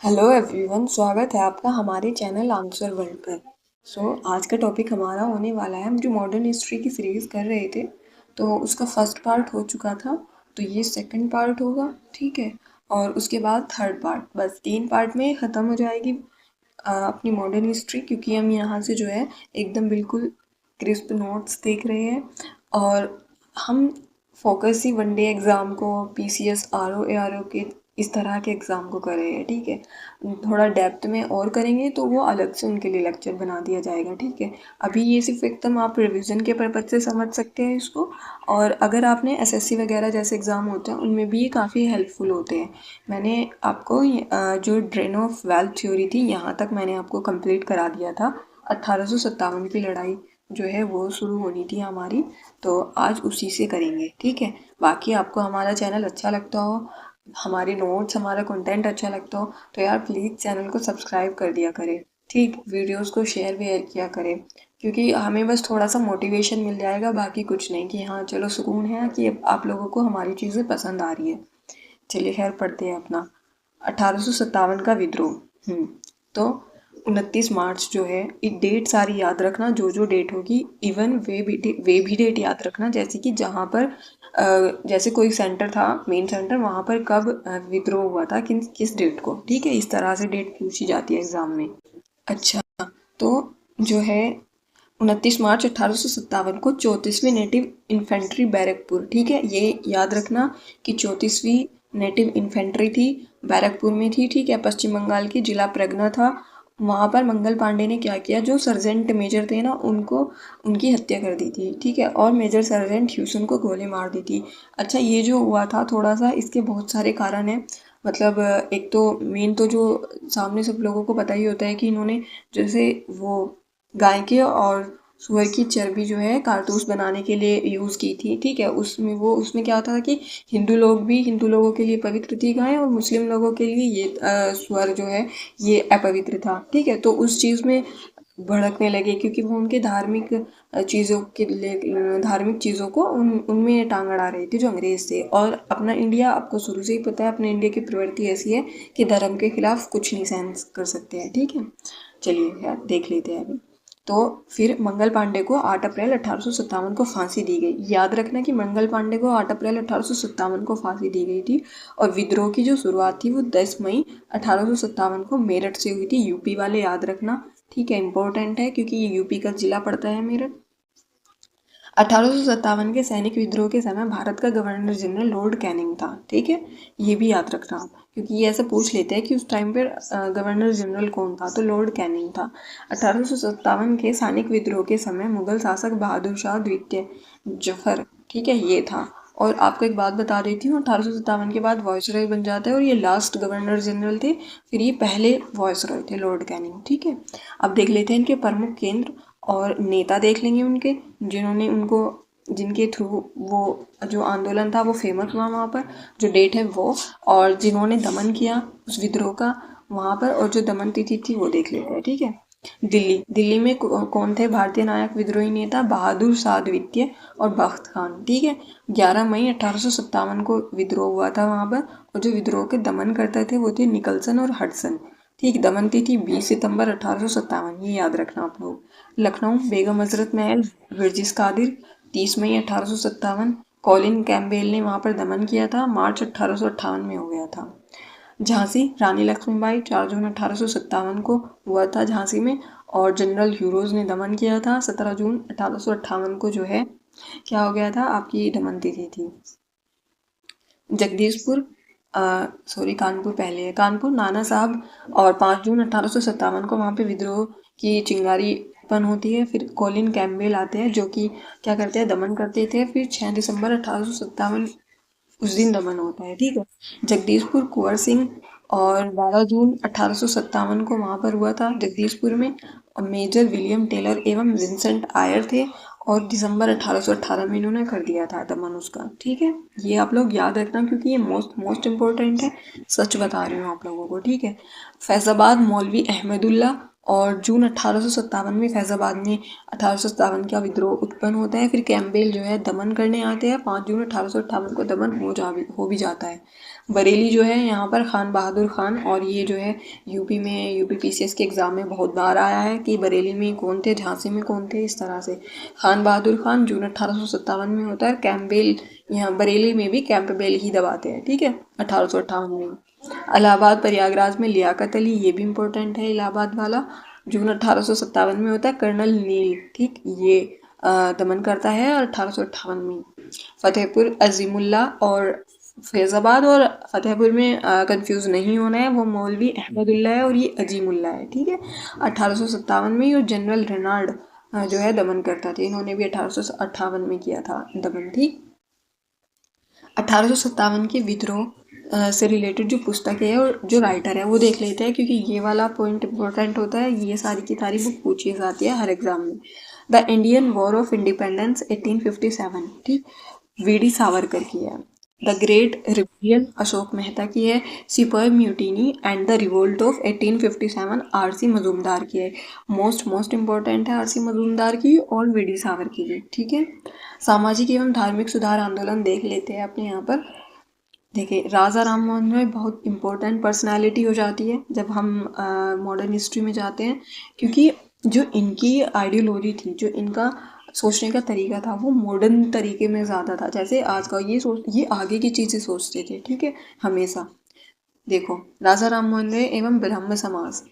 Hello everyone, स्वागत है आपका हमारे चैनल आंसर वर्ल्ड पर। आज का टॉपिक हमारा होने वाला है, हम जो मॉडर्न हिस्ट्री की सीरीज़ कर रहे थे तो उसका फर्स्ट पार्ट हो चुका था, तो ये सेकंड पार्ट होगा, ठीक है। और उसके बाद थर्ड पार्ट, बस 3 पार्ट में ख़त्म हो जाएगी अपनी मॉडर्न हिस्ट्री, क्योंकि हम यहाँ से जो है एकदम बिल्कुल क्रिस्प नोट्स देख रहे हैं। और हम फोकस ही वनडे एग्ज़ाम को, पीसीएस आरओ एआरओ के इस तरह के एग्ज़ाम को कर रहे हैं, ठीक है। थोड़ा डेप्थ में और करेंगे तो वो अलग से उनके लिए लेक्चर बना दिया जाएगा, ठीक है। अभी ये सिर्फ एकदम आप रिवीजन के पर्पज से समझ सकते हैं इसको। और अगर आपने एसएससी वगैरह जैसे एग्ज़ाम होते हैं उनमें भी ये काफ़ी हेल्पफुल होते हैं। मैंने आपको जो ड्रेन ऑफ वेल्थ थ्योरी थी यहाँ तक मैंने आपको कंप्लीट करा दिया था। 1857 की लड़ाई जो है वो शुरू होनी थी हमारी, तो आज उसी से करेंगे, ठीक है। बाकी आपको हमारा चैनल अच्छा लगता हो, हमारे नोट्स, हमारा कंटेंट अच्छा लगता हो तो यार प्लीज़ चैनल को सब्सक्राइब कर दिया करें, ठीक। वीडियोस को शेयर भी किया करें, क्योंकि हमें बस थोड़ा सा मोटिवेशन मिल जाएगा, बाकी कुछ नहीं, कि हाँ चलो सुकून है कि आप लोगों को हमारी चीज़ें पसंद आ रही है। चलिए खैर पढ़ते हैं अपना 1857 का विद्रोह। तो 29 मार्च जो है, एक डेट सारी याद रखना, जो जो डेट होगी, इवन वे भी डेट याद रखना, जैसे कि जहाँ पर जैसे कोई सेंटर था, मेन सेंटर, वहाँ पर कब विद्रोह हुआ था, किस डेट को, ठीक है। इस तरह से डेट पूछी जाती है एग्जाम में। अच्छा, तो जो है 29 मार्च 1857 को 34वीं नेटिव इन्फेंट्री बैरकपुर, ठीक है, ये याद रखना कि 34वीं नेटिव इन्फेंट्री थी, बैरकपुर में थी, ठीक है, पश्चिम बंगाल की, जिला प्रगना था। वहाँ पर मंगल पांडे ने क्या किया, जो सर्जेंट मेजर थे ना, उनको उनकी हत्या कर दी थी, ठीक है, और मेजर सर्जेंट ह्यूसन को गोली मार दी थी। अच्छा, ये जो हुआ था थोड़ा सा, इसके बहुत सारे कारण हैं। मतलब एक तो मेन तो जो सामने सब लोगों को पता ही होता है कि इन्होंने जैसे वो गाय के और सुअर की चर्बी जो है कारतूस बनाने के लिए यूज़ की थी, ठीक है। उसमें क्या होता था कि हिंदू लोगों के लिए पवित्र थी गाय, और मुस्लिम लोगों के लिए ये सुअर जो है ये अपवित्र था, ठीक है। तो उस चीज़ में भड़कने लगे, क्योंकि वो उनके धार्मिक चीज़ों को उनमें टांग अड़ा रहे थे जो अंग्रेज थे। और अपना इंडिया, आपको शुरू से ही पता है, अपने इंडिया की प्रवृत्ति ऐसी है कि धर्म के खिलाफ कुछ नहीं सहन कर सकते हैं, ठीक है। चलिए यार देख लेते हैं अभी। तो फिर मंगल पांडे को 8 अप्रैल 1857 को फांसी दी गई। याद रखना कि मंगल पांडे को 8 अप्रैल 1857 को फांसी दी गई थी। और विद्रोह की जो शुरुआत थी वो 10 मई 1857 को मेरठ से हुई थी। यूपी वाले याद रखना, ठीक है, इंपॉर्टेंट है क्योंकि ये यूपी का जिला पड़ता है मेरठ। 1857 के सैनिक विद्रोह के समय भारत का गवर्नर जनरल लॉर्ड कैनिंग था, ठीक है। ये भी याद रखना आप, क्योंकि ये ऐसे पूछ लेते हैं कि उस टाइम पर गवर्नर जनरल कौन था, तो लॉर्ड कैनिंग था। 1857 के सैनिक विद्रोह के समय मुगल शासक बहादुर शाह द्वितीय जफर, ठीक है, ये था। और आपको एक बात बता देती हूँ, 1857 के बाद वॉइसरॉय बन जाता है, और ये लास्ट गवर्नर जनरल थे, फिर ये पहले वॉइसरॉय थे, लॉर्ड कैनिंग, ठीक है। अब देख लेते हैं इनके प्रमुख केंद्र और नेता देख लेंगे उनके, जिन्होंने उनको, जिनके थ्रू वो जो आंदोलन था वो फेमस हुआ वहाँ पर, जो डेट है वो, और जिन्होंने दमन किया उस विद्रोह का वहाँ पर, और जो दमन तिथि थी वो देख लेते हैं, ठीक है। दिल्ली में कौन थे भारतीय नायक विद्रोही नेता, बहादुर शाह द्वितीय और बख्त खान, ठीक है। 11 मई 1857 को विद्रोह हुआ था वहाँ पर, और जो विद्रोह के दमन करते थे वो थे निकलसन और हडसन, ठीक। दमन तिथि 20 सितंबर 1857, ये याद रखना आप लोग। लखनऊ बेगम हजरत महल, वर्जिस कादिर, 30 मई 1857। कॉलिन कैम्पबेल ने वहाँ पर दमन किया था, मार्च 1858 में हो गया था। झांसी रानी लक्ष्मीबाई, 4 जून 1857 को हुआ था झांसी में, और जनरल ह्यूरोज ने दमन किया था 17 जून 1858 को, जो है क्या हो गया था, आपकी दमन तिथि थी। जगदीशपुर, सॉरी कानपुर पहले है, कानपुर नाना साहब, और 5 जून 1857 को वहाँ पे विद्रोह की चिंगारी उत्पन्न होती है। फिर कॉलिन कैम्पबेल आते हैं जो कि क्या करते हैं, दमन करते थे। फिर 6 दिसंबर 1857 उस दिन दमन होता है, ठीक है। जगदीशपुर कुंवर सिंह, और 12 जून 1857 को वहाँ पर हुआ था जगदीशपुर में। मेजर विलियम टेलर एवं विंसेंट आयर थे, और दिसंबर 1818 में इन्होंने कर दिया था दमन उसका, ठीक है। ये आप लोग याद रखना क्योंकि ये मोस्ट इम्पोर्टेंट है, सच बता रही हूँ आप लोगों को, ठीक है। फैजाबाद मौलवी अहमदुल्ला, और जून 1857 में फैजाबाद में 1857 का विद्रोह उत्पन्न होता है। फिर कैम्पबेल जो है दमन करने आते हैं। 5 जून 1858 को दमन हो भी जाता है। बरेली जो है यहाँ पर खान बहादुर खान, और ये जो है यूपी में यूपीपीसीएस के एग्ज़ाम में बहुत बार आया है कि बरेली में कौन थे, झांसी में कौन थे, इस तरह से। खान बहादुर खान जून 1857 में होता है। कैम्पबेल यहाँ बरेली में भी कैम्पबेल ही दबाते हैं, ठीक है, 1858 में। इलाहाबाद प्रयागराज में लियाकत अली, ये भी इम्पोर्टेंट है इलाहाबाद वाला, जून 1857 में होता है। कर्नल नील, ठीक, ये दमन करता है और 1858 में। फतेहपुर अजीमुल्ला और फैजाबाद और फतेहपुर में कंफ्यूज नहीं होना है, वो मौलवी अहमदुल्ला है और ये अजीमुल्ला है, ठीक है। 1857 में और जनरल रेनाल्ड जो है दमन करता था, इन्होंने भी 1858 में किया था दमन, ठीक। 1857 के विद्रोह से रिलेटेड जो पुस्तक है और जो राइटर है वो देख लेते हैं, क्योंकि ये वाला पॉइंट इम्पोर्टेंट होता है। ये सारी की सारी बुक पूछी जाती है हर एग्जाम में। The Indian war of independence 1857, ठीक, वीडी सावरकर की है। The great rebellion Ashok Mehta की है। सिपाही mutiny and the revolt of 1857 RC Majumdar की है। मोस्ट इम्पोर्टेंट है आरसी मजूमदार की और वीडी सावरकर की, ठीक है। सामाजिक एवं धार्मिक सुधार आंदोलन देख लेते हैं अपने यहाँ पर। देखिए, राजा राम मोहन रॉय बहुत इम्पोर्टेंट पर्सनालिटी हो जाती है जब हम मॉडर्न हिस्ट्री में जाते हैं, क्योंकि जो इनकी आइडियोलॉजी थी, जो इनका सोचने का तरीका था, वो मॉडर्न तरीके में ज़्यादा था। जैसे आज का ये आगे की चीज़ें सोचते थे, ठीक है, हमेशा। देखो, राजा राम मोहन रॉय एवं ब्रह्म समाज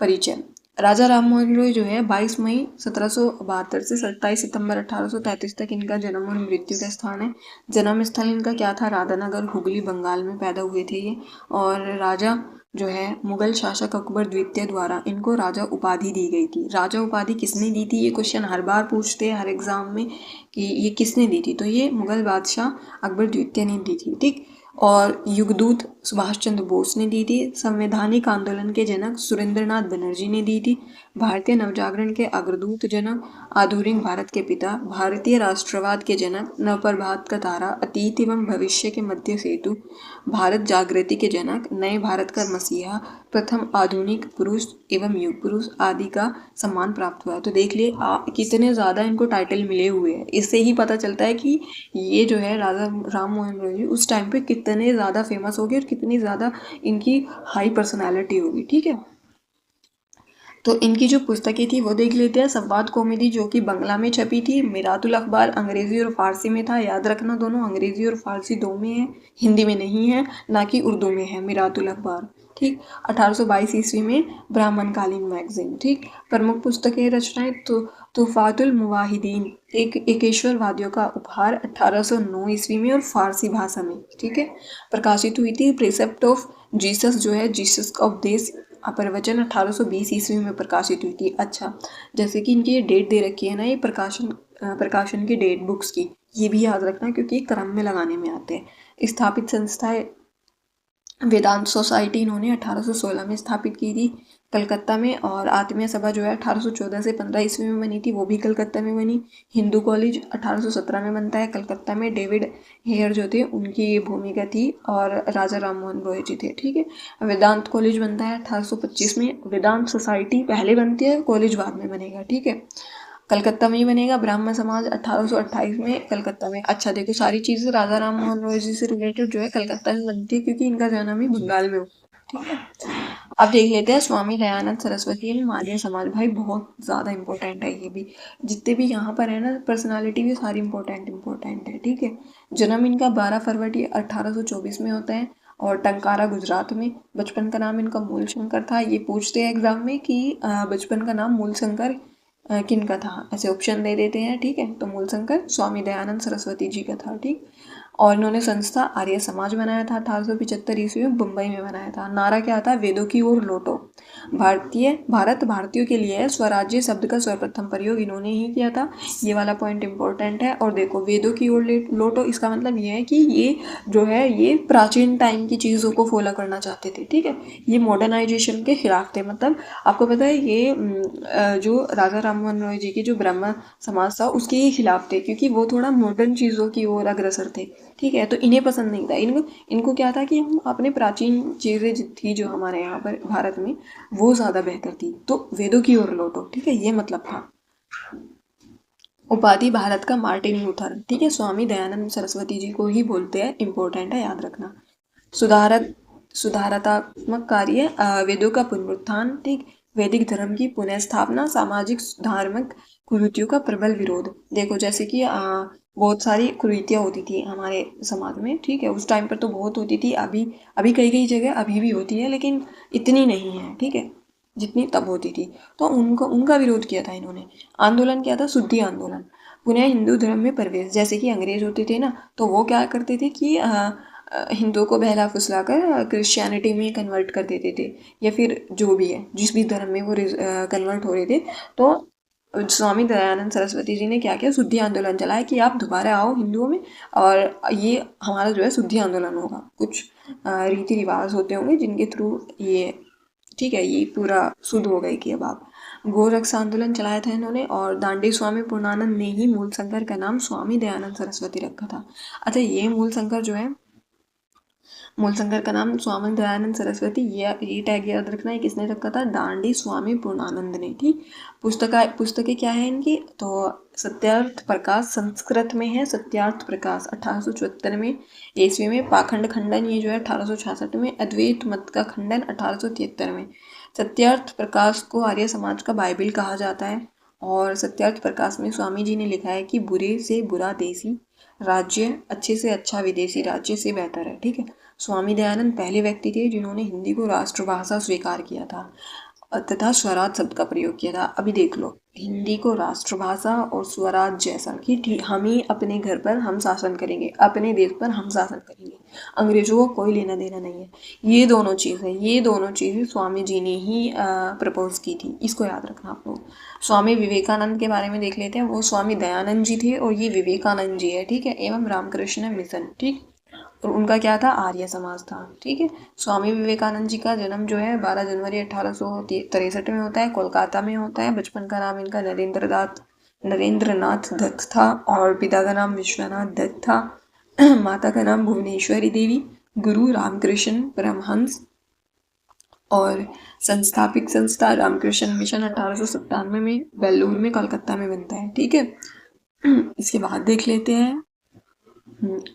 परिचय। राजा राम मोहन रॉय जो है 22 मई 1772 से 27 सितंबर 1833 तक इनका जन्म और मृत्यु का स्थान है। जन्म स्थल इनका क्या था? राधानगर, हुगली, बंगाल में पैदा हुए थे ये। और राजा जो है मुगल शासक अकबर द्वितीय द्वारा इनको राजा उपाधि दी गई थी। राजा उपाधि किसने दी थी? ये क्वेश्चन हर बार पूछते हैं हर एग्जाम में कि ये किसने दी थी, तो ये मुगल बादशाह अकबर द्वितीय ने दी थी, ठीक। और युगदूत सुभाष चंद्र बोस ने दी थी। संवैधानिक आंदोलन के जनक सुरेंद्रनाथ बनर्जी ने दी थी। भारतीय नवजागरण के अग्रदूत जनक, आधुनिक भारत के पिता, भारतीय राष्ट्रवाद के जनक, नवप्रभात का तारा, अतीत एवं भविष्य के मध्य सेतु, भारत जागृति के जनक, नए भारत का मसीहा, प्रथम आधुनिक पुरुष एवं युग पुरुष आदि का सम्मान प्राप्त हुआ। तो देख लिए कितने ज़्यादा इनको टाइटल मिले हुए हैं। इससे ही पता चलता है कि ये जो है राजा राम मोहन रॉय जी उस टाइम पे कितने ज़्यादा फेमस हो गए और कितनी ज़्यादा इनकी हाई पर्सनैलिटी होगी, ठीक है। तो इनकी जो पुस्तकें थी वो देख लेते हैं। संवाद कॉमेडी जो कि बंगला में छपी थी। मिरातुल अखबार अंग्रेज़ी और फारसी में था, याद रखना दोनों अंग्रेज़ी और फारसी दो में है, हिंदी में नहीं है, ना कि उर्दू में है मिरातुल अखबार, ठीक। 1822 ईस्वी में ब्राह्मणकालीन मैगजीन, ठीक। प्रमुख पुस्तकें रचनाएं तो तुफातुल मुवाहिदीन, एक एकेश्वरवादियों का उपहार 1809 ईस्वी में और फारसी भाषा में, ठीक है, प्रकाशित हुई थी। प्रिसेप्ट ऑफ जीसस जो है जीसस का उपदेश प्रवचन 1820 ईस्वी में प्रकाशित हुई थी। अच्छा, जैसे कि इनकी ये डेट दे रखी है ना, ये प्रकाशन की डेट बुक्स की, ये भी याद रखना क्योंकि क्रम में लगाने में आते हैं। स्थापित संस्थाएं, वेदांत सोसाइटी इन्होंने 1816 में स्थापित की थी कलकत्ता में। और आत्मीय सभा जो है 1814 से 15 ईस्वी में बनी थी, वो भी कलकत्ता में बनी। हिंदू कॉलेज 1817 में बनता है कलकत्ता में। डेविड हेयर जो थे उनकी ये भूमिका थी और राजा राम मोहन रॉय जी थे, ठीक है। वेदांत कॉलेज बनता है 1825 में। वेदांत सोसाइटी पहले बनती है, कॉलेज बाद में बनेगा, ठीक है, कलकत्ता में ही बनेगा। ब्राह्मण समाज 1828 में कलकत्ता में। अच्छा देखो, सारी चीज़ें राजा राम मोहन रॉय जी से रिलेटेड जो है कलकत्ता में बनती है, क्योंकि इनका जन्म ही बंगाल में हुआ, ठीक है। अब देख लेते हैं स्वामी दयानंद सरस्वती एवं मार्य समाज। भाई बहुत ज़्यादा इंपॉर्टेंट है ये भी, जितने भी यहाँ पर है ना पर्सनालिटी भी सारी इंपॉर्टेंट है, ठीक है। जन्म इनका 12 फरवरी 1824 में होता है और टंकारा गुजरात में। बचपन का नाम इनका मूल शंकर था। ये पूछते हैं एग्जाम में कि बचपन का नाम मूल शंकर किन का था, ऐसे ऑप्शन दे देते हैं, ठीक है। तो मूल शंकर स्वामी दयानंद सरस्वती जी का था, ठीक। और इन्होंने संस्था आर्य समाज बनाया था 1875 ईस्वी में, मुंबई में बनाया था। नारा क्या था? वेदों की ओर लौटो। भारत भारतीयों के लिए है। स्वराज्य शब्द का सर्वप्रथम प्रयोग इन्होंने ही किया था। ये वाला पॉइंट इंपॉर्टेंट है। और देखो, वेदों की ओर लौटो, इसका मतलब ये है कि ये जो है ये प्राचीन टाइम की चीज़ों को फॉलो करना चाहते थे, ठीक है। ये मॉडर्नाइजेशन के खिलाफ थे। मतलब आपको पता है ये जो राजा राम मोहन रॉय जी की जो ब्रह्म समाज था उसके ही खिलाफ थे, क्योंकि वो थोड़ा मॉडर्न चीज़ों की ओर अग्रसर थे। ठीक है, तो इन्हें पसंद नहीं था। इनको इनको क्या था कि हम अपने प्राचीन चीज़ें थी जो हमारे यहाँ पर भारत में, वो ज़्यादा बेहतर थी, तो वेदों की ओर लौटो। ठीक है, ये मतलब था। उपाधि भारत का मार्टिन लूथर। ठीक है, स्वामी दयानंद सरस्वती जी को ही बोलते हैं, इंपॉर्टेंट है, याद रखना। सुधारक सुधारात्मक कार्य, वेदों का पुनरुत्थान। ठीक, वैदिक धर्म की पुनः स्थापना, सामाजिक धार्मिक कुरीतियों का प्रबल विरोध। देखो जैसे कि बहुत सारी कुरीतियाँ होती थी हमारे समाज में। ठीक है, उस टाइम पर तो बहुत होती थी, अभी अभी कई कई जगह अभी भी होती है, लेकिन इतनी नहीं है। ठीक है, जितनी तब होती थी। तो उनको उनका विरोध किया था इन्होंने। आंदोलन क्या था? शुद्धि आंदोलन। पुनः हिंदू धर्म में प्रवेश। जैसे कि अंग्रेज होते थे ना, तो वो क्या करते थे कि हिंदुओं को बहला फुसला कर क्रिश्चियनिटी में कन्वर्ट कर देते थे, या फिर जो भी है, जिस भी धर्म में वो कन्वर्ट हो रहे थे। तो स्वामी दयानंद सरस्वती जी ने क्या किया? शुद्धि आंदोलन चलाया कि आप दोबारा आओ हिंदुओं में, और ये हमारा जो है शुद्धि आंदोलन होगा। कुछ रीति रिवाज होते होंगे जिनके थ्रू ये, ठीक है, ये पूरा शुद्ध हो गए कि अब आप। गोरक्ष आंदोलन चलाया था इन्होंने, और दांडी स्वामी पूर्णानंद ने ही मूल शंकर का नाम स्वामी दयानंद सरस्वती रखा था। अच्छा, ये मूल शंकर जो है, मूल शंकर का नाम स्वामी दयानंद सरस्वती, ये टैग याद रखना है, किसने रखा था? दांडी स्वामी पूर्णानंद ने। ठीक, पुस्तकें क्या है इनकी? तो सत्यार्थ प्रकाश संस्कृत में है, सत्यार्थ प्रकाश 1874 में ईस्वी में। पाखंड खंडन ये जो है 1866 में। अद्वैत मत का खंडन 1873 में। सत्यार्थ प्रकाश को आर्य समाज का बाइबिल कहा जाता है। और सत्यार्थ प्रकाश में स्वामी जी ने लिखा है कि बुरे से बुरा देसी राज्य, अच्छे से अच्छा विदेशी राज्य से बेहतर है। ठीक है, स्वामी दयानंद पहले व्यक्ति थे जिन्होंने हिंदी को राष्ट्रभाषा स्वीकार किया था तथा स्वराज शब्द का प्रयोग किया था। अभी देख लो, हिंदी को राष्ट्रभाषा और स्वराज जैसा कि ठीक हम ही अपने घर पर हम शासन करेंगे, अपने देश पर हम शासन करेंगे, अंग्रेजों को कोई लेना देना नहीं है। ये दोनों चीज़ें, ये दोनों चीज़ें स्वामी जी ने ही प्रपोज की थी, इसको याद रखना आप लोग। स्वामी विवेकानंद के बारे में देख लेते हैं। वो स्वामी दयानंद जी थे और ये विवेकानंद जी है। ठीक है, एवं रामकृष्ण मिशन। ठीक, और उनका क्या था? आर्य समाज था। ठीक है, स्वामी विवेकानंद जी का जन्म जो है 12 जनवरी 1863 में होता है, कोलकाता में होता है। बचपन का नाम इनका नरेंद्रनाथ दत्त था, और पिता का नाम विश्वनाथ दत्त था। माता का नाम भुवनेश्वरी देवी। गुरु रामकृष्ण परमहंस, और संस्थापित संस्था रामकृष्ण मिशन 1897 में बेलूर में कलकत्ता में बनता है। ठीक है, इसके बाद देख लेते हैं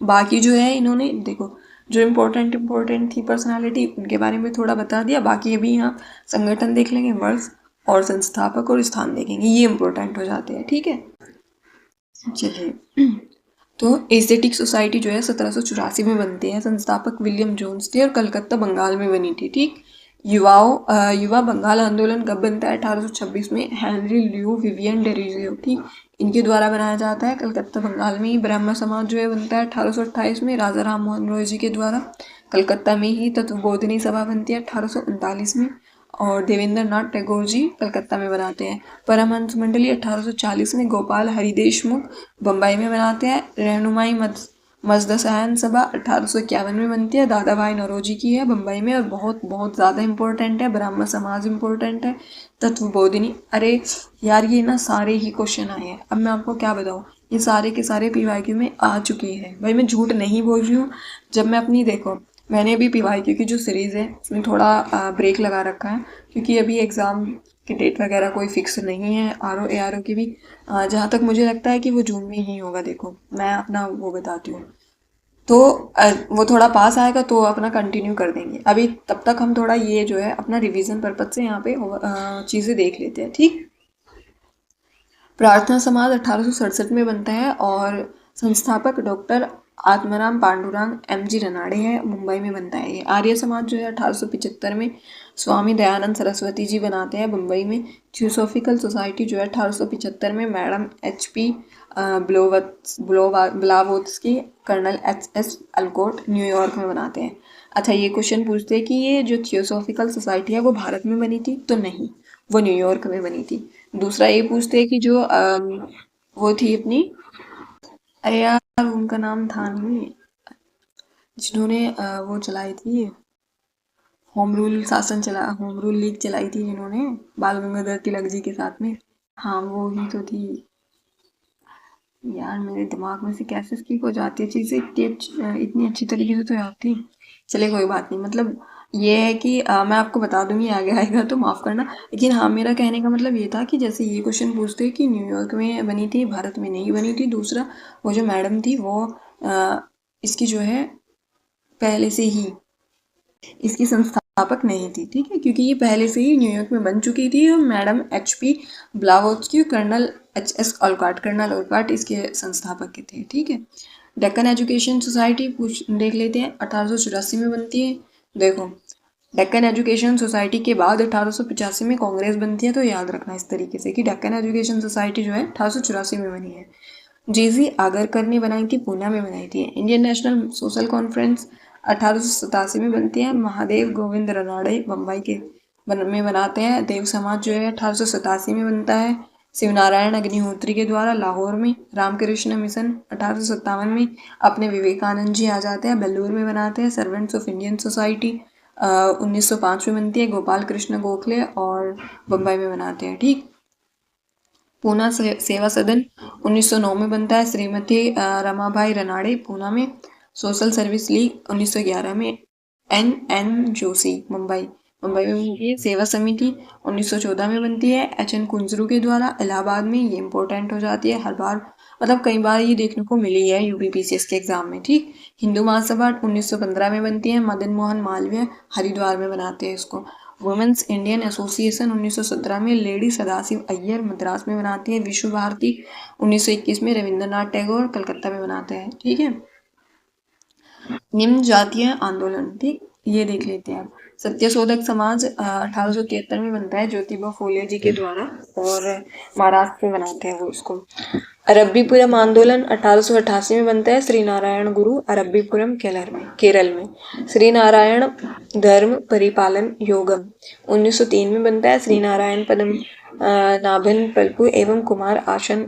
बाकी जो है। इन्होंने देखो, जो इम्पोर्टेंट थी पर्सनालिटी, उनके बारे में थोड़ा बता दिया। बाकी अभी यहाँ संगठन देख लेंगे, वर्ष और संस्थापक और स्थान देखेंगे, ये इम्पोर्टेंट हो जाते हैं। ठीक है, चलिए। तो एस्थेटिक सोसाइटी जो है 1784 में बनती है। संस्थापक विलियम जोन्स थे और कलकत्ता बंगाल में बनी थी। ठीक, युवा बंगाल आंदोलन कब बनता है? 1826 में हेनरी ल्यू विवियन डेरिजियो। ठीक, इनके द्वारा बनाया जाता है कलकत्ता बंगाल में ही। ब्राह्मण समाज जो है बनता है 1828 में राजा राम मोहन रॉय जी के द्वारा। कलकत्ता में ही तत्वबोधिनी सभा बनती है 1839 में, और देवेंद्र नाथ टैगोर जी कलकत्ता में बनाते हैं। परमहंस मंडली 1840 में गोपाल हरि देशमुख बम्बई में बनाते हैं। रहनुमाई मजदसायन सभा 1851 में बनती है, दादा भाई नौरोजी की है बम्बई में। और बहुत बहुत ज़्यादा इंपॉर्टेंट है, ब्राह्मण समाज इंपॉर्टेंट है। तत्वबोधिनी, अरे यार ये ना सारे ही क्वेश्चन आए हैं, अब मैं आपको क्या बताऊँ, ये सारे के सारे PYQ में आ चुके हैं भाई, मैं झूठ नहीं बोल रही हूँ। जब मैं अपनी, देखो मैंने अभी PYQ की जो सीरीज़ है उसमें थोड़ा ब्रेक लगा रखा है, क्योंकि अभी एग्ज़ाम की डेट वगैरह कोई फिक्स नहीं है। RO ARO की भी जहाँ तक मुझे लगता है कि वो जून में ही होगा। देखो मैं अपना वो बताती हूँ, तो वो थोड़ा पास आएगा तो अपना कंटिन्यू कर देंगे। अभी तब तक हम थोड़ा ये जो है अपना रिवीजन पर्पज से यहाँ पे चीज़ें देख लेते हैं। ठीक, प्रार्थना समाज 1867 में बनता है, और संस्थापक डॉक्टर आत्माराम पांडुरंग MG रनाड़े है, मुंबई में बनता है। ये आर्य समाज जो है 1875 में स्वामी दयानंद सरस्वती जी बनाते हैं, मुंबई में। थियोसॉफिकल सोसाइटी जो है 1875 में madam HP Blavatsky, colonel HS Olcott New York में बनाते हैं। अच्छा, ये क्वेश्चन पूछते हैं कि ये जो थियोसॉफिकल सोसाइटी है वो भारत में बनी थी? तो नहीं, वो न्यूयॉर्क में बनी थी। दूसरा ये पूछते हैं कि जो वो थी अपनी, अरे यार उनका नाम था नहीं, जिन्होंने वो चलाई थी, होम रूल लीग चलाई थी जिन्होंने, बाल गंगाधर तिलक जी के साथ में। हाँ वो ही तो थी यार, मेरे दिमाग में से कैसे स्किप हो जाती है चीज़ें, इतनी अच्छी तरीके से तो याद थी। चले कोई बात नहीं, मतलब ये है कि मैं आपको बता दूंगी आगे आएगा तो माफ़ करना। लेकिन हाँ, मेरा कहने का मतलब ये था कि जैसे ये क्वेश्चन पूछते हैं कि न्यूयॉर्क में बनी थी, भारत में नहीं बनी थी। दूसरा, वो जो मैडम थी वो इसकी जो है पहले से ही इसकी संस्थापक नहीं थी, ठीक है, क्योंकि ये पहले से ही न्यूयॉर्क में बन चुकी थी। और madam HP Blavatsky, colonel HS Olcott, colonel Olcott इसके संस्थापक के थे, ठीक है। डेक्कन एजुकेशन सोसाइटी पूछ देख लेते हैं, 1884 में बनती है। देखो, डेक्कन एजुकेशन सोसाइटी के बाद 1885 में कांग्रेस बनती है, तो याद रखना इस तरीके से कि डेक्कन एजुकेशन सोसाइटी जो है 1884 में बनी है। JC आगरकर ने बनाई थी, पूना में बनाई थी। इंडियन नेशनल सोशल कॉन्फ्रेंस 1887 में बनती है, महादेव गोविंद रनाड़े बम्बई के में बनाते हैं। देव समाज जो है 1887 में बनता है, शिवनारायण अग्निहोत्री के द्वारा लाहौर में। रामकृष्ण मिशन 1857 में अपने विवेकानंद जी आ जाते हैं, बेल्लूर में बनाते हैं। सर्वेंट्स ऑफ इंडियन सोसाइटी 1905 में बनती है, गोपाल कृष्ण गोखले और बम्बई में बनाते हैं, ठीक। पूना सेवा सदन 1909 में बनता है, श्रीमती रमाबाई रनाड़े पूना में। सोशल सर्विस लीग 1911 में, NN जोशी मुंबई मुंबई में बनती है। सेवा समिति 1914 में बनती है, HN कुंजरू के द्वारा इलाहाबाद में। ये इंपॉर्टेंट हो जाती है हर बार, मतलब कई बार ये देखने को मिली है UPPCS के एग्जाम में, ठीक। हिंदू महासभा 1915 में बनती है, मदन मोहन मालवीय हरिद्वार में बनाते हैं इसको। वुमेन्स इंडियन एसोसिएशन 1917 में, लेडी सदाशिव अय्यर मद्रास में बनाती है। विश्व भारती 1921 में, रविंद्रनाथ टैगोर कलकत्ता में बनाते हैं, ठीक है। निम्न जातीय आंदोलन, ठीक, ये देख लेते हैं आप। सत्यशोधक समाज 1873 में बनता है, ज्योतिबा फूले जी के द्वारा, और महाराष्ट्र में बनाते हैं वो इसको। अरब्बीपुरम आंदोलन 1888 में बनता है, श्री नारायण गुरु अरब्बीपुरम केरल में। श्री नारायण धर्म परिपालन योगम 1903 में बनता है, श्री नारायण पदम नाभन पल्पू एवं कुमार आशन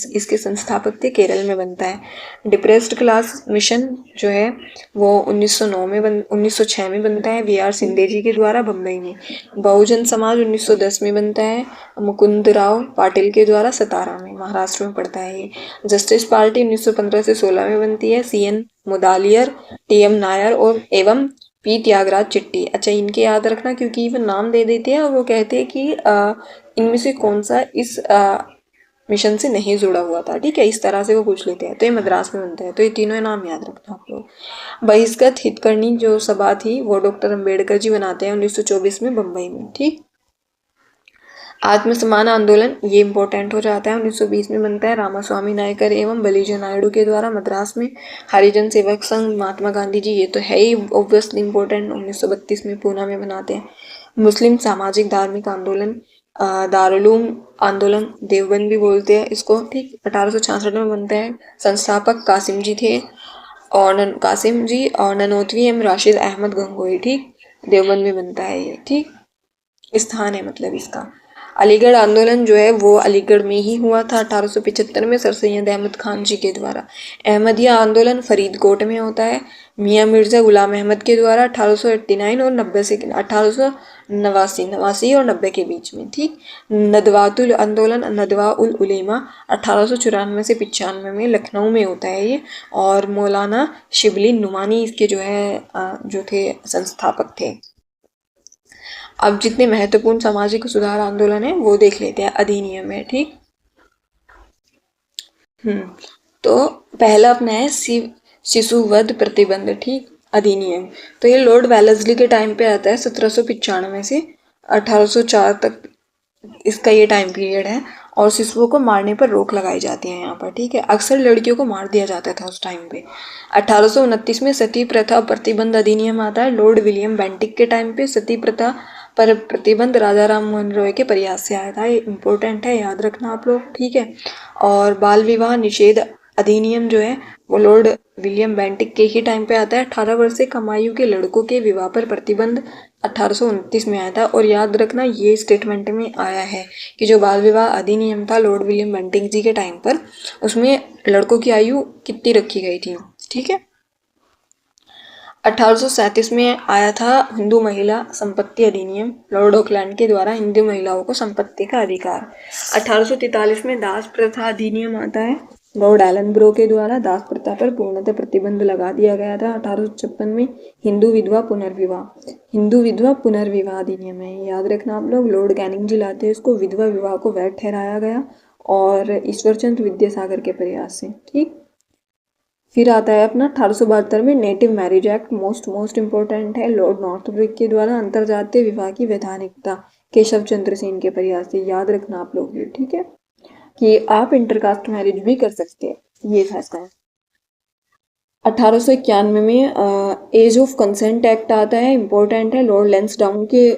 इसके संस्थापक थे, केरल में बनता है। डिप्रेस्ड क्लास मिशन जो है वो 1906 में बनता है, VR सिंधे जी के द्वारा, बम्बई में। बहुजन समाज 1910 में बनता है, मुकुंदराव पाटिल के द्वारा, सतारा में, महाराष्ट्र में पड़ता है ये। जस्टिस पार्टी 1915 से 16 में बनती है, CN मुदालियर, TM नायर और एवं P त्यागराज चिट्टी। अच्छा, इनके याद रखना क्योंकि वो नाम दे देते हैं और वो कहते हैं कि इनमें से कौन सा इस मिशन से नहीं जुड़ा हुआ था, ठीक है, इस तरह से वो पूछ लेते हैं। तो ये मद्रास में बनता है, तो ये तीनों नाम याद रखना आप लोग। बहिष्कृत हितकर्णी जो सभा थी वो डॉक्टर अम्बेडकर जी बनाते हैं 1924 में, बम्बई में, ठीक। आत्मसम्मान आंदोलन, ये इंपॉर्टेंट हो जाता है, 1920 में बनता है, रामास्वामी नायकर एवं बलीजा नायडू के द्वारा, मद्रास में। हरिजन सेवक संघ महात्मा गांधी जी, ये तो है ही ऑब्वियसली इंपॉर्टेंट, 1932 में पूना में बनाते हैं। मुस्लिम सामाजिक धार्मिक आंदोलन दारुलूम आंदोलन, देवबंद भी बोलते हैं इसको, ठीक, 1866 में बनता है। संस्थापक कासिम जी थे, और कासिम जी और ननोतवी एम राशिद अहमद गंगोई, ठीक। देवबंद में बनता है ये, ठीक, स्थान है मतलब इसका। अलीगढ़ आंदोलन जो है वो अलीगढ़ में ही हुआ था 1875 में, सर सैयद अहमद खान जी के द्वारा। अहमदिया आंदोलन फरीदकोट में होता है, मियाँ मिर्ज़ा गुलाम अहमद के द्वारा, 1889 और 90 से 1889 और 90 के बीच में, ठीक। नदवातुल आंदोलन, नदवा उल उलेमा 1894 से 95 में, लखनऊ में होता है ये, और मौलाना शिबली नुमानी इसके जो है जो थे संस्थापक थे। अब जितने महत्वपूर्ण सामाजिक सुधार आंदोलन है वो देख लेते हैं, अधिनियम है, ठीक। तो पहला अपना है शिशु वध प्रतिबंध, ठीक, अधिनियम। तो ये लॉर्ड वेलेस्ली के टाइम पे आता है, 1795 से 1804 तक इसका ये टाइम पीरियड है, और शिशुओं को मारने पर रोक लगाई जाती है यहाँ पर, ठीक है। अक्सर लड़कियों को मार दिया जाता था उस टाइम पे। 1829 में सती प्रथा प्रतिबंध अधिनियम आता है, लॉर्ड विलियम बेंटिक के टाइम पे सती प्रथा पर प्रतिबंध राजा राम मोहन रॉय के प्रयास से आया था, ये इंपॉर्टेंट है, याद रखना आप लोग, ठीक है। और बाल विवाह निषेध अधिनियम जो है वो लॉर्ड विलियम बेंटिक के ही टाइम पे आता है। 18 वर्ष से कम आयु के लड़कों के विवाह पर प्रतिबंध 1829 में आया था, और याद रखना ये स्टेटमेंट में आया है कि जो बाल विवाह अधिनियम था लॉर्ड विलियम बेंटिक जी के टाइम पर, उसमें लड़कों की आयु कितनी रखी गई थी, ठीक है। 1837 में आया था हिंदू महिला संपत्ति अधिनियम, लॉर्ड ऑकलैंड के द्वारा हिंदू महिलाओं को संपत्ति का अधिकार। 1843 में दास प्रथा अधिनियम आता है, लॉर्ड एलन ब्रो के द्वारा दास प्रथा पर पूर्णतः प्रतिबंध लगा दिया गया था। 1856 में हिंदू विधवा पुनर्विवाह अधिनियम है, याद रखना आप लोग। लॉर्ड कैनिंग जी लाते हैं इसको, विधवा विवाह को वैध ठहराया गया और ईश्वरचंद्र विद्यासागर के प्रयास से, ठीक। फिर आता है अपना 1872 में native marriage act, most important है, लॉर्ड नॉर्थब्रिक के द्वारा अंतरजातीय विवाह की वैधानिकता केशव चंद्र सेन के प्रयास से, याद रखना आप लोग ये, ठीक है, कि आप इंटरकास्ट मैरिज भी कर सकते हैं, ये फैसला है। 1891 में एज ऑफ कंसेंट एक्ट आता है, इम्पोर्टेंट है, लॉर्ड लैंसडाउन के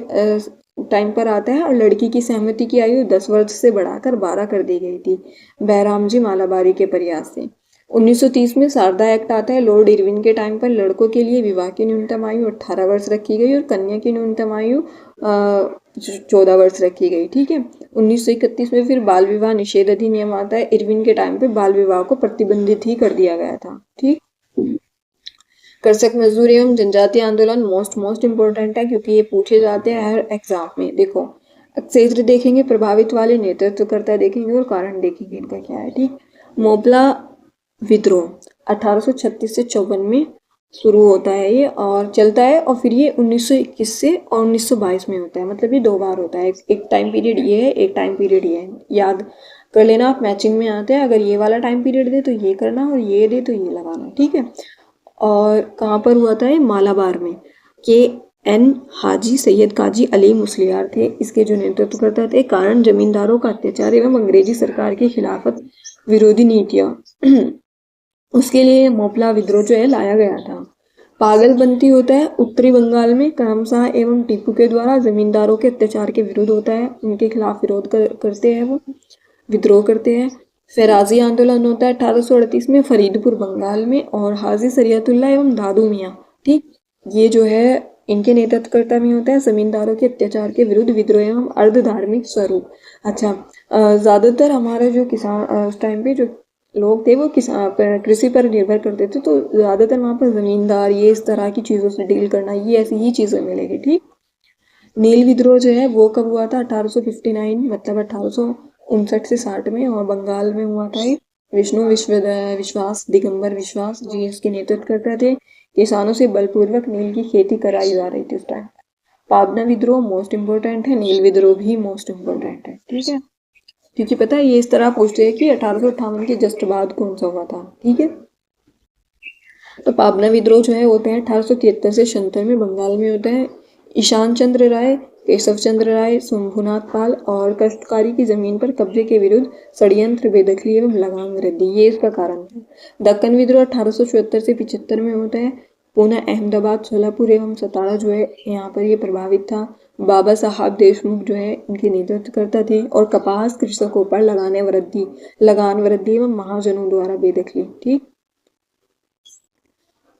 टाइम पर आता है और लड़की की सहमति की आयु 10 वर्ष से बढ़ाकर 12 कर दी गई थी बहराम जी मालाबारी के प्रयास से। 1930 में शारदा एक्ट आता है, लॉर्ड इरविन के टाइम पर लड़कों के लिए विवाह की न्यूनतम आयु 18 वर्ष रखी गई और कन्या की न्यूनतम आयु 14 वर्ष रखी गई, ठीक है। 1931 में फिर बाल विवाह निषेध अधिनियम आता है, इरविन के टाइम पे बाल विवाह को प्रतिबंधित ही कर दिया गया था, ठीक। कृषक मजदूर एवं जनजातीय आंदोलन मोस्ट इम्पोर्टेंट है क्योंकि ये पूछे जाते हैं हर एग्जाम में। देखो क्षेत्र देखेंगे, प्रभावित वाले नेतृत्वकर्ता देखेंगे और कारण देखेंगे इनका क्या है, ठीक। मोपला विद्रोह 1836 से 54 में शुरू होता है ये और चलता है और फिर ये 1921 से और 1922 में होता है, मतलब ये 2 बार होता है। एक टाइम पीरियड ये है, एक टाइम पीरियड ये है, याद कर लेना आप, मैचिंग में आते हैं। अगर ये वाला टाइम पीरियड दे तो ये करना और ये दे तो ये लगाना, ठीक है। और कहाँ पर हुआ था ये? मालाबार में। के एन हाजी सैयद काजी अली मुस्लियार थे इसके जो नेतृत्वकर्ता थे। कारण जमींदारों का अत्याचार एवं अंग्रेजी सरकार की खिलाफत विरोधी नीतियाँ उसके लिए मोपला विद्रोह जो है लाया गया था। पागलपंथी होता है उत्तरी बंगाल में, करमशाह एवं टीपू के द्वारा जमींदारों के अत्याचार के विरुद्ध होता है, उनके खिलाफ विरोध करते हैं, वो विद्रोह करते हैं। फैराजी आंदोलन होता है 1838 में फरीदपुर बंगाल में और हाजी शरीयतुल्लाह एवं दादू मियाँ, ठीक, ये जो है इनके नेतृत्वकर्ता में होता है जमींदारों के अत्याचार के विरुद्ध विद्रोह एवं अर्ध धार्मिक स्वरूप। अच्छा, ज़्यादातर हमारे जो किसान उस टाइम पे जो लोग थे वो कृषि पर निर्भर करते थे, तो ज़्यादातर वहाँ पर ज़मींदार ये इस तरह की चीज़ों से डील करना, ये ऐसी ही चीज़ें मिलेगी, ठीक। नील विद्रोह जो है वो कब हुआ था? 1859, मतलब 1859 से 60 में, और बंगाल में हुआ था ये। विष्णु विश्वास दिगंबर विश्वास जी इसके नेतृत्व करते थे। किसानों से बलपूर्वक नील की खेती कराई जा रही थी उस टाइम। पाबना विद्रोह मोस्ट इम्पोर्टेंट है, नील विद्रोह भी मोस्ट इम्पोर्टेंट है, ठीक है, क्योंकि पता है ये इस तरह पूछते हैं कि 1858 के जस्ट बाद कौन सा हुआ था, ठीक है। तो पाबना विद्रोह जो है होते हैं 1873 से 76 में, बंगाल में होता है। ईशान चंद्र राय, केशव चंद्र राय, शंभुनाथ पाल और कष्टकारी की जमीन पर कब्जे के विरुद्ध षड्यंत्र, बेदखली एवं लगान वृद्धि, ये इसका कारण है। दक्कन विद्रोह 1874 से 75 में होता है। पुणे, अहमदाबाद, सोलापुर एवं सतारा जो है यहाँ पर ये प्रभावित था। बाबा साहब देशमुख जो है इनके नेतृत्वकर्ता थे। और कपास कृषकों पर लगान वृद्धि एवं महाजनों द्वारा बेदखली, ठीक।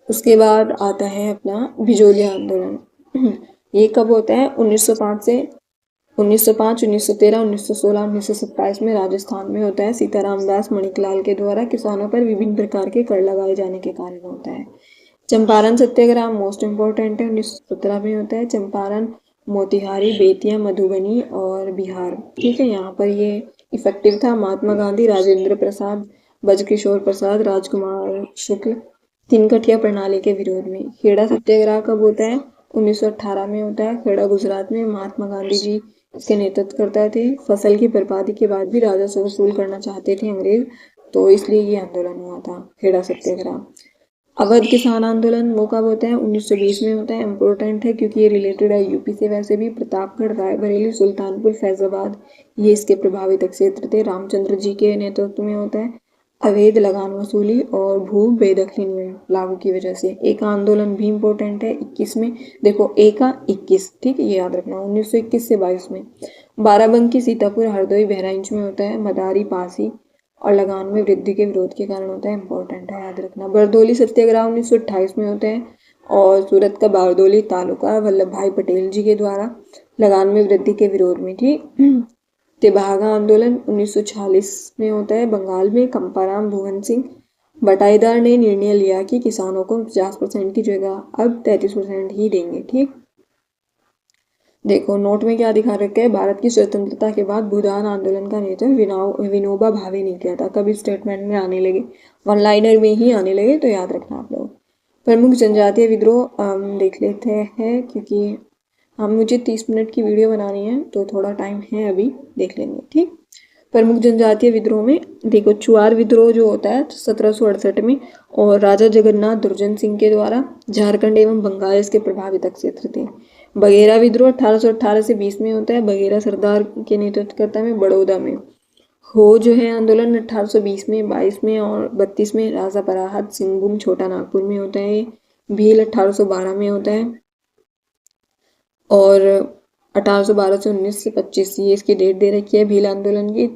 उसके बाद आता है अपना भिजोलिया आंदोलन। ये कब होता है? 1905 से 1905, 1913, 1916, 1927 में राजस्थान में होता है। सीताराम दास मणिकलाल के द्वारा किसानों पर विभिन्न प्रकार के कर लगाए जाने के कारण होता है। चंपारण सत्याग्रह मोस्ट इम्पोर्टेंट है, 1917 में होता है। चंपारण, मोतिहारी, बेतिया, मधुबनी और बिहार, ठीक है, यहाँ पर ये इफेक्टिव था। महात्मा गांधी, राजेंद्र प्रसाद, ब्रजकिशोर प्रसाद, राजकुमार शुक्ल तिनकठिया प्रणाली के विरोध में। खेड़ा सत्याग्रह कब होता है? 1918 में होता है। खेड़ा गुजरात में, महात्मा गांधी जी इसके नेतृत्व करते थे। फसल की बर्बादी के बाद भी राजस्व वसूल करना चाहते थे अंग्रेज, तो इसलिए ये आंदोलन हुआ था, खेड़ा सत्याग्रह। अवध किसान आंदोलन वो कब होता है? 1920 में होता है। इम्पोर्टेंट है क्योंकि ये रिलेटेड है यूपी से। वैसे भी प्रतापगढ़, रायबरेली, सुल्तानपुर, फैजाबाद ये इसके प्रभावित क्षेत्र थे। रामचंद्र जी के नेतृत्व में होता है। अवैध लगान वसूली और भू बेदखली नियम लागू की वजह से। एक आंदोलन भी इम्पोर्टेंट है 21 में, देखो एका 21, ठीक है, ये याद रखना, 1921 से 22 में। बाराबंकी, सीतापुर, हरदोई, बहराइच में होता है। मदारी, पासी और लगान में वृद्धि के विरोध के कारण होता है, इंपॉर्टेंट है, याद रखना। बरदौली सत्याग्रह 1928 में होता है और सूरत का बारदौली तालुका वल्लभ भाई पटेल जी के द्वारा लगान में वृद्धि के विरोध में, ठीक। तेभागा आंदोलन 1946 में होता है बंगाल में। कंपाराम भुवन सिंह बटाईदार ने निर्णय लिया कि किसानों को 50% की जगह अब 33% ही देंगे। ठीक, देखो नोट में क्या दिखा रखा है, भारत की स्वतंत्रता के बाद भूदान आंदोलन का नेतृत्व विनोबा भावे ने किया था। कभी स्टेटमेंट में आने लगे, वन लाइनर में ही आने लगे, तो याद रखना आप लोग। प्रमुख जनजातीय विद्रोह देख लेते हैं, क्योंकि हम मुझे 30 मिनट की वीडियो बनानी है तो थोड़ा टाइम है, अभी देख लेंगे। ठीक, प्रमुख जनजातीय विद्रोह में देखो चुआर विद्रोह जो होता है 1768 में, और राजा जगन्नाथ दुर्जन सिंह के द्वारा। झारखंड एवं बंगाल इसके प्रभावित क्षेत्र थे। बघेरा विद्रोह 1818 से 20 में होता है। बघेरा सरदार के नेतृत्व में बड़ौदा में। हो जो है आंदोलन 1820 में, 22 में और 32 में राजा पराहत सिंहभूम छोटा नागपुर में होता है। भील 1812 में होता है, और 1812 से 19 से 25 ये इसकी डेट दे रखी है भील आंदोलन की।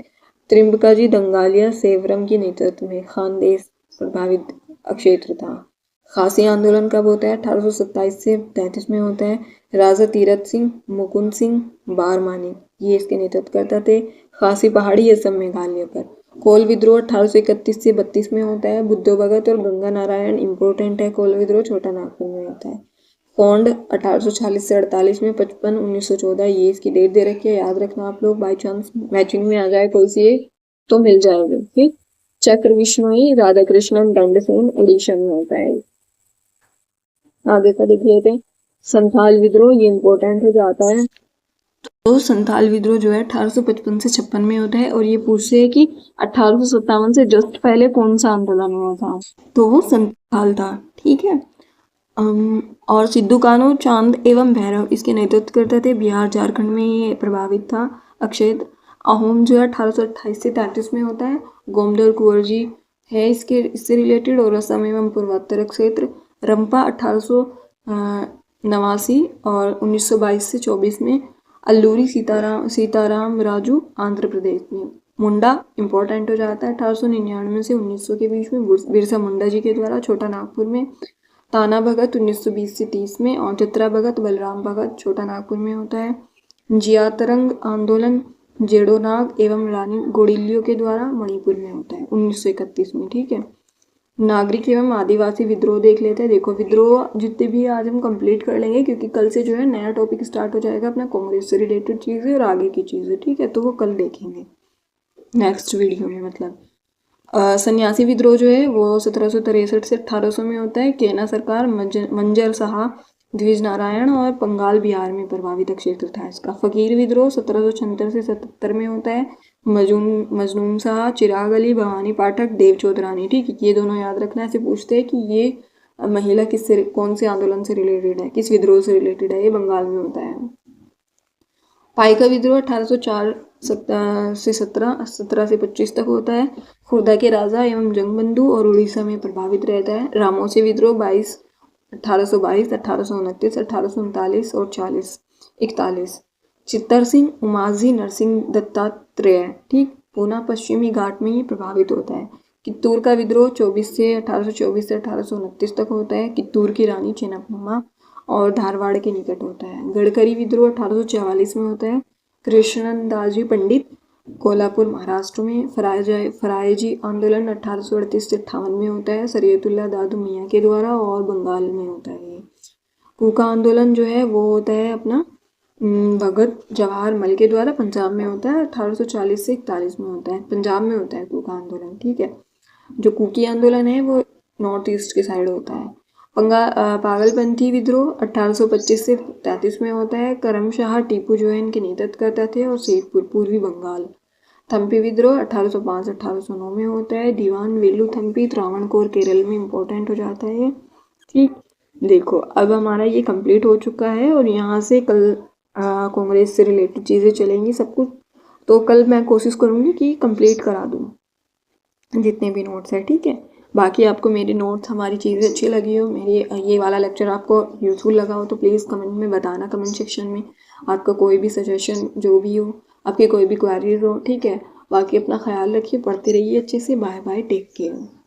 त्रिम्बकाजी दंगालिया सेवरम के नेतृत्व में खानदेश प्रभावित क्षेत्र था। खासी आंदोलन कब होता है? 1827 से 33 में होता है। राजा तीरथ सिंह, मुकुंद सिंह बारमानी ये इसके नेतृत्व करता थे। खासी पहाड़ी असम मेघालय पर। कोल विद्रोह 1831 से 32 में होता है। बुद्धो भगत और गंगा नारायण इंपोर्टेंट है। कोल विद्रोह छोटा नागपुर में होता है। फोंड 1840 से 48 में, 55 1914 ये इसकी डेट दे रखी है, याद रखना आप लोग। बाई चांस मैचिंग में आ जाए कोई सी तो मिल जाएगा। ठीक, चक्र विश्नोई राधा कृष्णन दंडसेन उड़ीसा में होता है। आगे का देख लेते हैं। संथाल विद्रोह ये इंपॉर्टेंट हो जाता है। तो संथाल विद्रोह जो है 1855 से 56 में होता है, और ये पूछते हैं कि 1857 से जस्ट पहले कौन सा आंदोलन हुआ था, तो वो संथाल था। ठीक है, और सिद्धू कान्हू चांद एवं भैरव इसके नेतृत्व करते थे। बिहार झारखंड में ये प्रभावित था अक्षेत्र। अहोम जो है 1828 से 33 में होता है। गोमदर कुंवर जी है इससे रिलेटेड, और असम एवं पूर्वोत्तर क्षेत्र। रंपा 1889 और 1922 से 24 में। अल्लूरी सीताराम राजू आंध्र प्रदेश में। मुंडा इंपॉर्टेंट हो जाता है 1899 से 1900 के बीच में, बिरसा मुंडा जी के द्वारा छोटा नागपुर में। ताना भगत 1920 से 30 में, और चित्रा भगत बलराम भगत छोटा नागपुर में होता है। जियातरंग आंदोलन जेडोनाग एवं रानी गोडिल्यो के द्वारा मणिपुर में होता है 1931 में। ठीक है, नागरिक एवं आदिवासी विद्रोह देख लेते हैं। देखो विद्रोह जितने भी आज हम कंप्लीट कर लेंगे, क्योंकि कल से जो है नया टॉपिक स्टार्ट हो जाएगा अपना कांग्रेस से रिलेटेड चीज़ें और आगे की चीज़ें। ठीक है, तो वो कल देखेंगे नेक्स्ट वीडियो में। मतलब सन्यासी विद्रोह जो है वो 1763 से 1800 में होता है। केना सरकार, मंजर शाह, द्विज नारायण और बंगाल बिहार में प्रभावित क्षेत्र था इसका। फकीर विद्रोह 1776 से 77 में होता है। मजनून शाह, चिराग अली, भवानी पाठक, देव चौधरानी। ठीक है, ये दोनों याद रखना। ऐसे पूछते हैं कि ये महिला कौन से आंदोलन से रिलेटेड है, किस विद्रोह से रिलेटेड है, ये बंगाल में होता है। पाइका विद्रोह 1804 से 17 से 25 तक होता है। खुर्दा के राजा एवं जंगबंधु और उड़ीसा में प्रभावित रहता है। रामोसी विद्रोह 1822, 1829, 1839 और 41। चित्तर सिंह, उमाजी नरसिंह दत्तात्रेय। ठीक, पूना पश्चिमी घाट में ही प्रभावित होता है। कित्तूर का विद्रोह 1824 से 1829 तक होता है। कित्तूर की रानी चेन्नम्मा और धारवाड़ के निकट होता है। गडकरी विद्रोह 1844 में होता है। कृष्णनंदाजी पंडित कोल्हापुर महाराष्ट्र में। फरायजी आंदोलन 1838 से 58 में होता है, सरियतुल्लाह दादू मियाँ के द्वारा, और बंगाल में होता है। कूका आंदोलन जो है वो होता है अपना भगत जवाहर मल के द्वारा, पंजाब में होता है। 1840 से 41 में होता है, पंजाब में होता है कूका आंदोलन। ठीक है, जो कुकी आंदोलन है वो नॉर्थ ईस्ट के साइड होता है। पागलपंथी विद्रोह 1825 से 33 में होता है। करमशाह टीपू जो है इनके नेतृत्व करते थे, और सेठपुर पूर्वी बंगाल। थम्पी विद्रोह 1805-1809 में होता है। दीवान वेलू थम्पी त्रावणकोर केरल में इंपॉर्टेंट हो जाता है। ठीक, देखो अब हमारा ये कंप्लीट हो चुका है, और यहाँ से कल कांग्रेस से रिलेटेड चीज़ें चलेंगी सब कुछ। तो कल मैं कोशिश करूँगी कि कंप्लीट करा दूँ जितने भी नोट्स है। ठीक है, बाकी आपको मेरे नोट्स, हमारी चीज़ें अच्छी लगी हो, मेरी ये वाला लेक्चर आपको यूज़फुल लगा हो, तो प्लीज़ कमेंट में बताना, कमेंट सेक्शन में आपका कोई भी सजेशन जो भी हो, आपकी कोई भी क्वेरीज हो। ठीक है, बाकी अपना ख्याल रखिए, पढ़ते रहिए अच्छे से। Bye bye, take care.